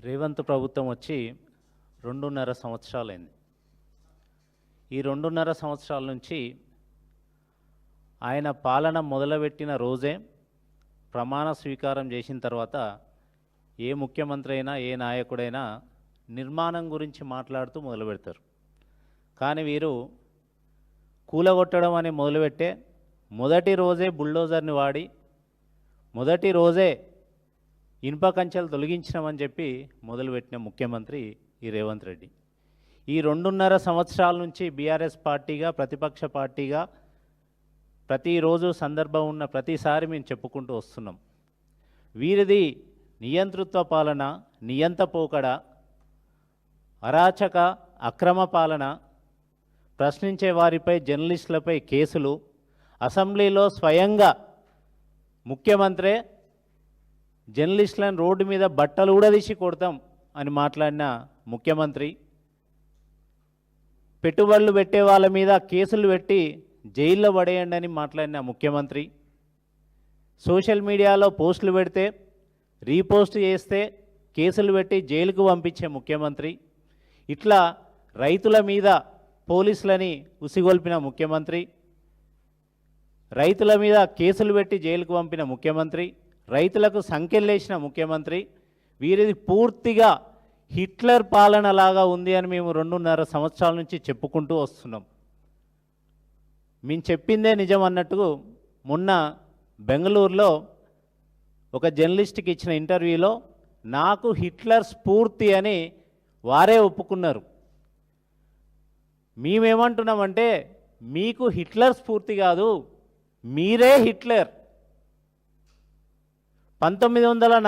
రేవంత్ ప్రభుత్వం వచ్చి 2.5 సంవత్సరాలైంది. ఈ 2.5 సంవత్సరాల నుంచి ఆయన పాలన మొదలుపెట్టిన రోజే ప్రమాణ స్వీకారం చేసిన తర్వాత ఏ ముఖ్యమంత్రి అయినా ఏ నాయకుడైనా నిర్మాణం గురించి మాట్లాడుతూ మొదలు పెడతారు. కానీ వీరు కూలగొట్టడం అని మొదలుపెట్టే మొదటి రోజే బుల్డోజర్ని వాడి మొదటి రోజే ఇనుప కంచెలు తొలగించినామని చెప్పి మొదలుపెట్టిన ముఖ్యమంత్రి ఈ రేవంత్ రెడ్డి. ఈ 2.5 సంవత్సరాల నుంచి బీఆర్ఎస్ పార్టీగా ప్రతిపక్ష పార్టీగా ప్రతిరోజు సందర్భం ఉన్న ప్రతిసారి మేము చెప్పుకుంటూ వస్తున్నాం. వీరిది నియంతృత్వ పాలన, నియంత పోకడ, అరాచక అక్రమ పాలన, ప్రశ్నించే వారిపై జర్నలిస్టులపై కేసులు, అసెంబ్లీలో స్వయంగా ముఖ్యమంత్రే జర్నలిస్టులను రోడ్డు మీద బట్టలు ఊడదీసి కొడతాం అని మాట్లాడిన ముఖ్యమంత్రి, పెట్టుబడులు పెట్టే వాళ్ళ మీద కేసులు పెట్టి జైల్లో పడేయండి అని మాట్లాడిన ముఖ్యమంత్రి, సోషల్ మీడియాలో పోస్టులు పెడితే రీపోస్ట్ చేస్తే కేసులు పెట్టి జైలుకు పంపించే ముఖ్యమంత్రి, ఇట్లా రైతుల మీద పోలీసులని ఉసిగొల్పిన ముఖ్యమంత్రి, రైతుల మీద కేసులు పెట్టి జైలుకు పంపిన ముఖ్యమంత్రి, రైతులకు సంకెళ్ళేసిన ముఖ్యమంత్రి, వీరిది పూర్తిగా హిట్లర్ పాలనలాగా ఉంది అని మేము 2.5 సంవత్సరాల నుంచి చెప్పుకుంటూ వస్తున్నాం. మేము చెప్పిందే నిజం అన్నట్టు మొన్న బెంగళూరులో ఒక జర్నలిస్ట్కి ఇచ్చిన ఇంటర్వ్యూలో నాకు హిట్లర్ స్ఫూర్తి అని వారే ఒప్పుకున్నారు. మేమేమంటున్నామంటే మీకు హిట్లర్ స్ఫూర్తి కాదు, మీరే హిట్లర్. 1940